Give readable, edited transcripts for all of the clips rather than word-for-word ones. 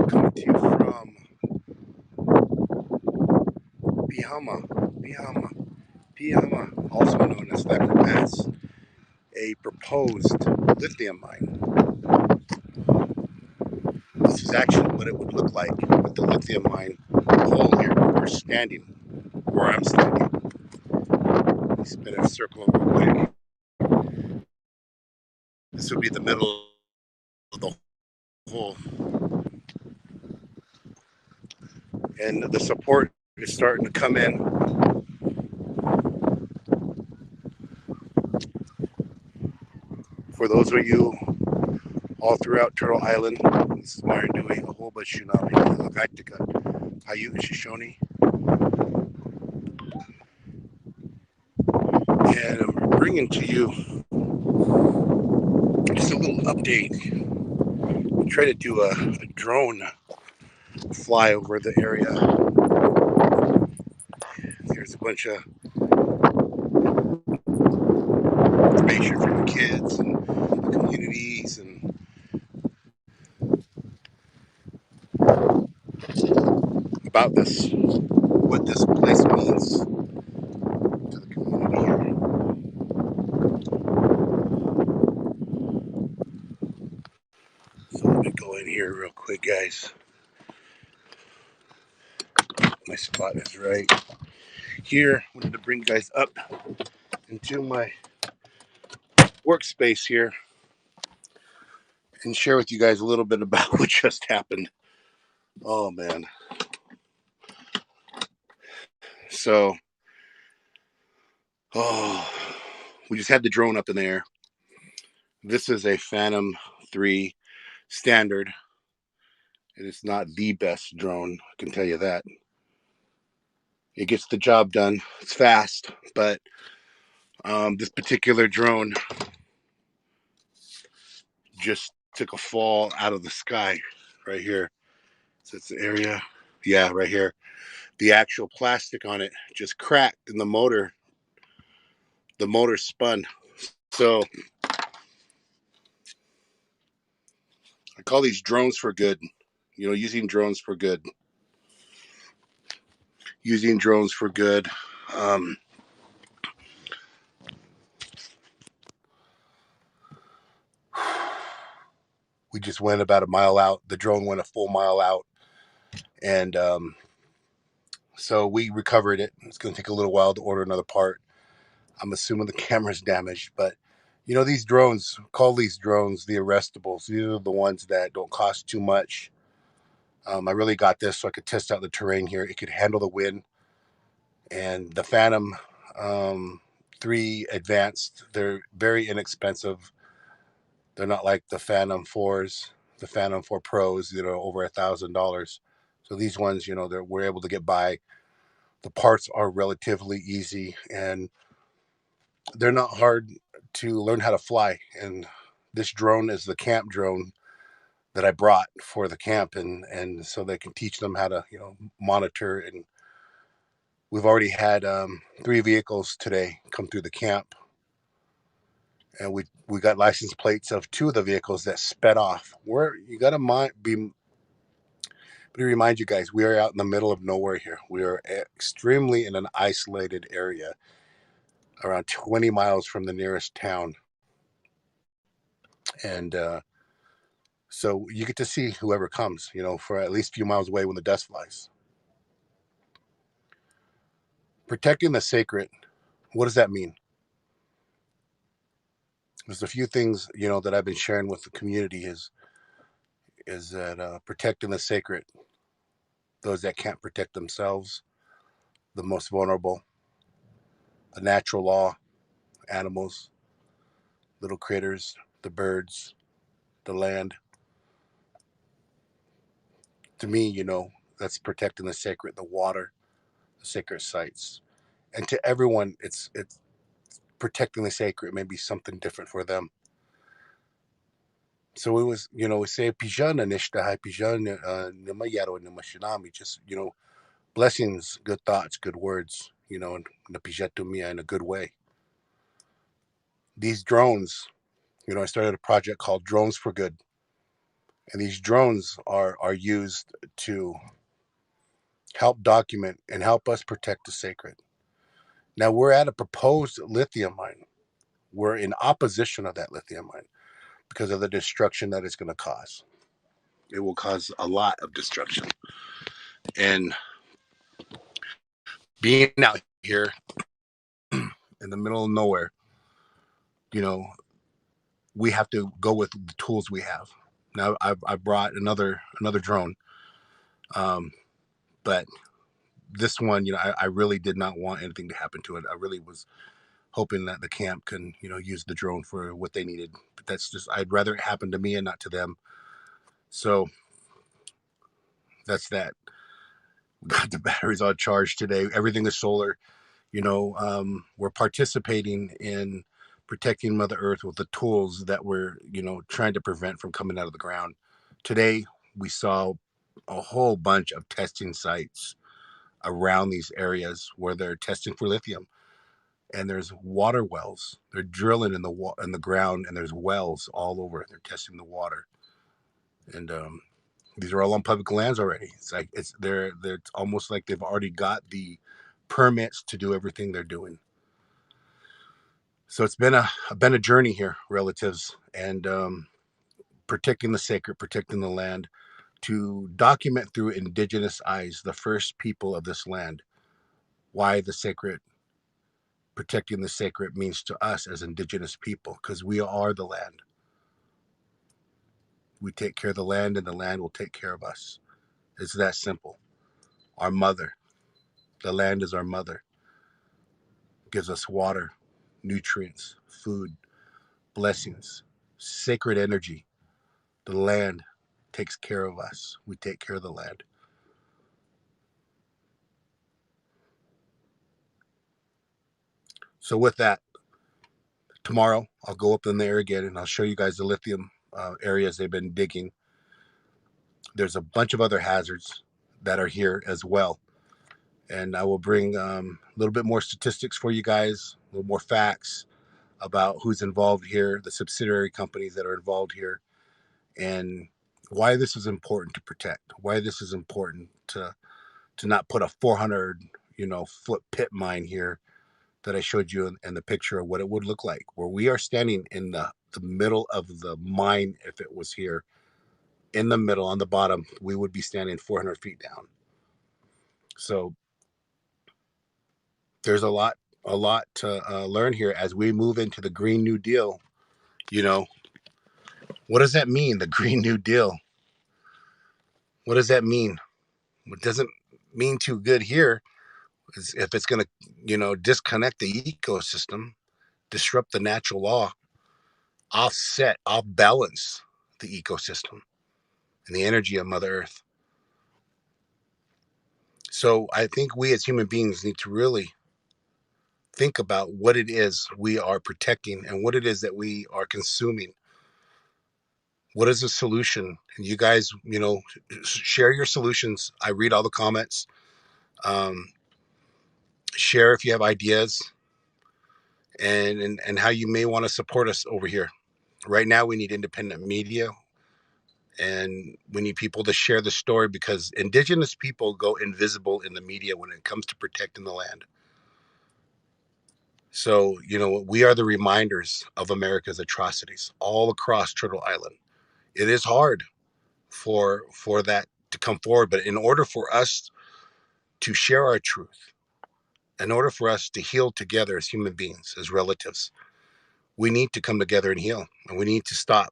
coming to you from Pihama, also known as Thacker Pass, a proposed lithium mine. This is actually what it would look like with the lithium mine hole here where we're standing, where I'm standing. Let me spin a circle real quick. This would be the middle of the hole. And the support is starting to come in. For those of you all throughout Turtle Island, this is Myron doing a whole bunch of Lagaitika, Paiute, Shoshone. And I'm bringing to you just a little update. I try to do a drone fly over the area. There's a bunch of information for the kids and the communities and about this, what this place means to the community here. So let me go in here real quick, guys. My spot is right here. I wanted to bring you guys up into my workspace here and share with you guys a little bit about what just happened. Oh man. So we just had the drone up in the air. This is a Phantom 3 standard. It is not the best drone, I can tell you that. It gets the job done. It's fast, but this particular drone just took a fall out of the sky right here. So it's the area, yeah, right here. The actual plastic on it just cracked, and the motor spun. So I call these drones for good. You know, using drones for good. Using drones for good. We just went about a mile out. The drone went a full mile out, and so we recovered it. It's going to take a little while to order another part. I'm assuming the camera's damaged, but you know, these drones, call these drones the arrestables. These are the ones that don't cost too much. I really got this so I could test out the terrain here. It could handle the wind. And the Phantom 3 Advanced, they're very inexpensive. They're not like the Phantom 4s, the Phantom 4 Pros, you know, over $1,000. So these ones, you know, we're able to get by. The parts are relatively easy, and they're not hard to learn how to fly. And this drone is the camp drone that I brought for the camp, and so they can teach them how to, you know, monitor. And we've already had 3 vehicles today come through the camp, and we got license plates of 2 of the vehicles that sped off. You got to remind you guys, we are out in the middle of nowhere here. We are extremely in an isolated area, around 20 miles from the nearest town, and so you get to see whoever comes, you know, for at least a few miles away when the dust flies. Protecting the sacred, what does that mean? There's a few things, you know, that I've been sharing with the community is that protecting the sacred, those that can't protect themselves, the most vulnerable, the natural law, animals, little critters, the birds, the land. To me, you know, that's protecting the sacred, the water, the sacred sites. And to everyone, it's protecting the sacred may be something different for them. So it was, you know, we say pijana nishtahai pijana nimayaro nimashinami, just, you know, blessings, good thoughts, good words, you know, and napijatumia in a good way. These drones, you know, I started a project called Drones for Good. And these drones are used to help document and help us protect the sacred. Now we're at a proposed lithium mine. We're in opposition of that lithium mine because of the destruction that it's going to cause. It will cause a lot of destruction. And being out here in the middle of nowhere, you know, we have to go with the tools we have. Now I brought another drone, but this one, I really did not want anything to happen to it. I really was hoping that the camp can, use the drone for what they needed. But that's just, I'd rather it happen to me and not to them. So that's that. We got the batteries on charge today. Everything is solar. We're participating in protecting Mother Earth with the tools that we're, trying to prevent from coming out of the ground. Today, we saw a whole bunch of testing sites around these areas where they're testing for lithium. And there's water wells. They're drilling in the ground, and there's wells all over. They're testing the water, and these are all on public lands already. It's like they're it's almost like they've already got the permits to do everything they're doing. So it's been a journey here, relatives, and protecting the sacred, protecting the land, to document through indigenous eyes, the first people of this land, why the sacred, protecting the sacred means to us as indigenous people, because we are the land. We take care of the land, and the land will take care of us. It's that simple. Our mother, the land is our mother, gives us water, nutrients, food, blessings, sacred energy. The land takes care of us. We take care of the land. So with that, tomorrow I'll go up in there again and I'll show you guys the lithium areas they've been digging. There's a bunch of other hazards that are here as well. And I will bring a little bit more statistics for you guys, a little more facts about who's involved here, the subsidiary companies that are involved here, and why this is important to protect, why this is important to not put a 400 foot pit mine here that I showed you in the picture of what it would look like, where we are standing in the middle of the mine. If it was here in the middle on the bottom, we would be standing 400 feet down. So there's a lot to learn here as we move into the Green New Deal. What does that mean, the Green New Deal? What does that mean? It doesn't mean too good here. If it's going to, disconnect the ecosystem, disrupt the natural law, offset, off balance the ecosystem and the energy of Mother Earth. So I think we as human beings need to really think about what it is we are protecting and what it is that we are consuming. What is the solution? And you guys, share your solutions. I read all the comments. Share if you have ideas, and how you may want to support us over here. Right now, we need independent media, and we need people to share the story, because indigenous people go invisible in the media when it comes to protecting the land. So, we are the reminders of America's atrocities all across Turtle Island. It is hard for that to come forward, but in order for us to share our truth, in order for us to heal together as human beings, as relatives, we need to come together and heal, and we need to stop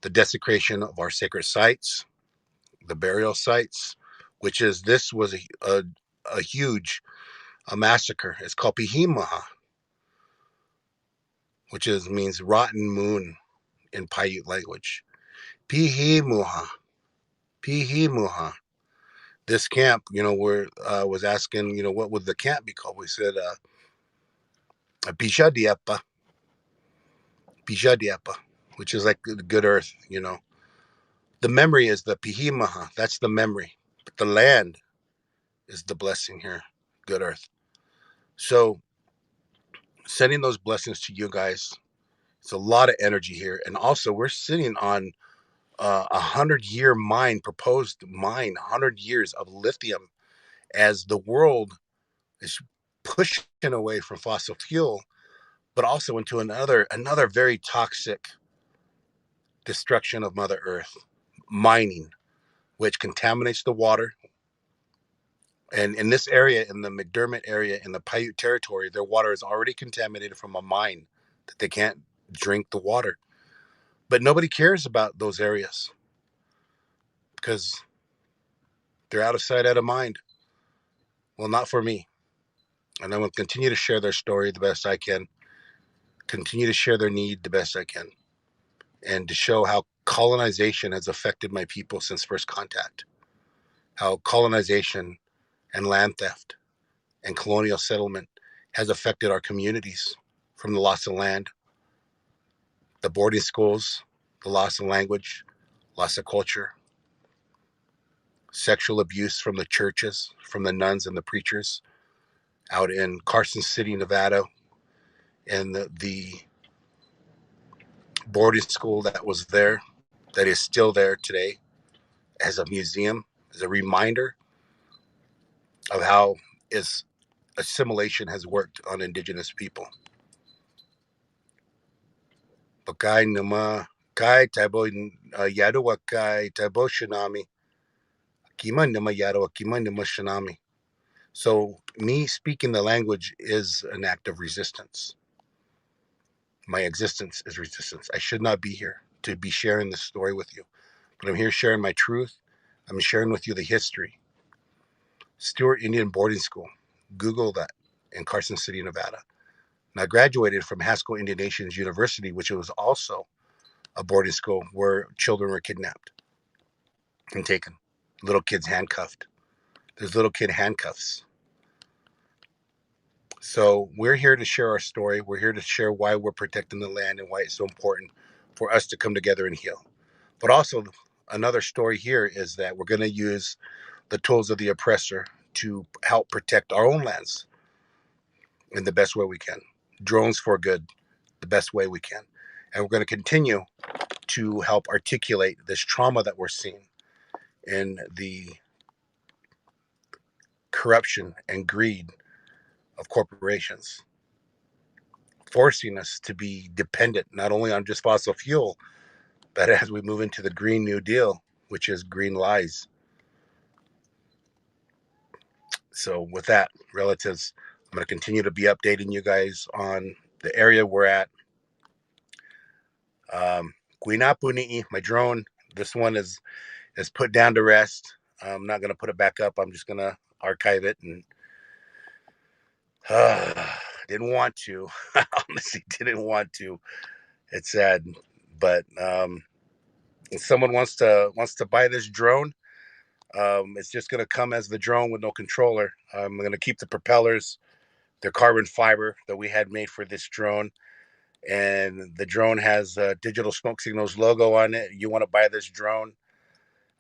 the desecration of our sacred sites, the burial sites, this was a huge massacre. It's called Pihimaha, which means rotten moon in Paiute language. Pihimuha, Pihimuha. This camp, where was asking, what would the camp be called? We said Pishadiapa, Pishadiapa, which is like the good earth. The memory is the Pihimaha. That's the memory, but the land is the blessing here, good earth. So sending those blessings to you guys. It's a lot of energy here, and also we're sitting on 100-year mine, proposed mine, 100 years of lithium, as the world is pushing away from fossil fuel, but also into another very toxic destruction of Mother Earth, mining, which contaminates the water. And in this area, in the McDermott area, in the Paiute territory, their water is already contaminated from a mine that they can't drink the water. But nobody cares about those areas because they're out of sight, out of mind. Well, not for me. And I'm going to continue to share their story the best I can, continue to share their need the best I can, and to show how colonization has affected my people since first contact, how colonization and land theft and colonial settlement has affected our communities, from the loss of land, the boarding schools, the loss of language, loss of culture, sexual abuse from the churches, from the nuns and the preachers out in Carson City, Nevada, and the boarding school that was there, that is still there today, as a museum, as a reminder of how assimilation has worked on indigenous people. Pakai nama kai tabo yadowa kai tabo shinami. Kima nama yadowa kima nama shinami. So me speaking the language is an act of resistance. My existence is resistance. I should not be here to be sharing this story with you, but I'm here sharing my truth. I'm sharing with you the history. Stewart Indian Boarding School. Google that, in Carson City, Nevada. And I graduated from Haskell Indian Nations University, which was also a boarding school where children were kidnapped and taken. Little kids handcuffed. There's little kid handcuffs. So we're here to share our story. We're here to share why we're protecting the land and why it's so important for us to come together and heal. But also, another story here is that we're going to use the tools of the oppressor to help protect our own lands in the best way we can. Drones for good, the best way we can. And we're going to continue to help articulate this trauma that we're seeing in the corruption and greed of corporations, forcing us to be dependent not only on just fossil fuel, but as we move into the Green New Deal, which is green lies. So with that, relatives, I'm going to continue to be updating you guys on the area we're at. My drone, this one is put down to rest. I'm not going to put it back up. I'm just going to archive it, and didn't want to. Honestly, didn't want to. It's sad, but if someone wants to buy this drone, it's just going to come as the drone with no controller. I'm going to keep the propellers. They're carbon fiber that we had made for this drone. And the drone has a Digital Smoke Signals logo on it. You want to buy this drone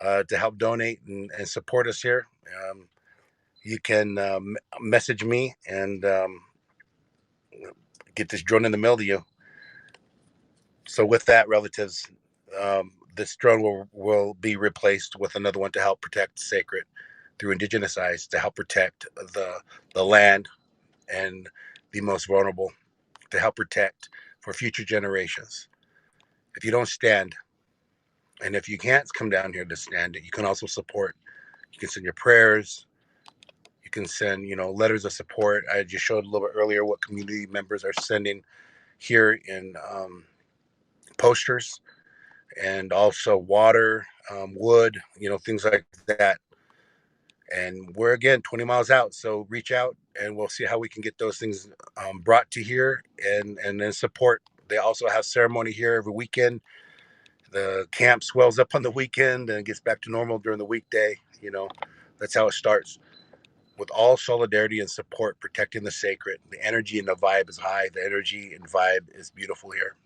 to help donate and support us here, you can message me and get this drone in the mail to you. So with that, relatives, this drone will be replaced with another one to help protect sacred through indigenous eyes, to help protect the land and the most vulnerable, to help protect for future generations. If you don't stand, and if you can't come down here to stand it, you can also support. You can send your prayers. You can send, letters of support. I just showed a little bit earlier what community members are sending here in posters, and also water, wood, things like that. And we're, again, 20 miles out, so reach out and we'll see how we can get those things brought to here, and then support. They also have ceremony here every weekend. The camp swells up on the weekend and gets back to normal during the weekday. That's how it starts, with all solidarity and support, protecting the sacred. The energy and the vibe is high. The energy and vibe is beautiful here.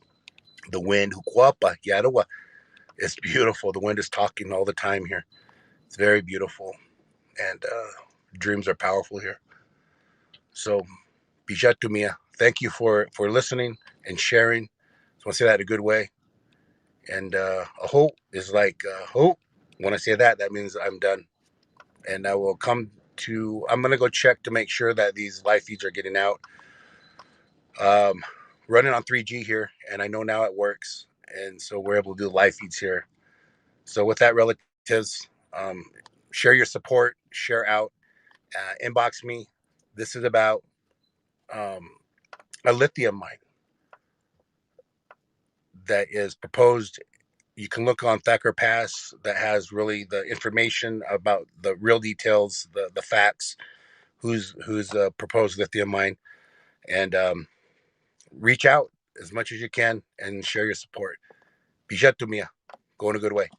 The wind, Hukwapa, Yadawa, it's beautiful. The wind is talking all the time here. It's very beautiful. And dreams are powerful here. So, Bijatumia, thank you for listening and sharing. So I want to say that in a good way. And aho is like ho. When I say that, that means I'm done. And I will come to. I'm gonna go check to make sure that these live feeds are getting out. Um, Running on 3G here, and I know now it works, and so we're able to do live feeds here. So with that, relatives, share your support, share out, inbox me. This is about um, a lithium mine that is proposed. You can look on Thacker Pass that has really the information about the real details, the facts, who's proposed lithium mine, and reach out as much as you can and share your support. Bijat Tumia, go in a good way.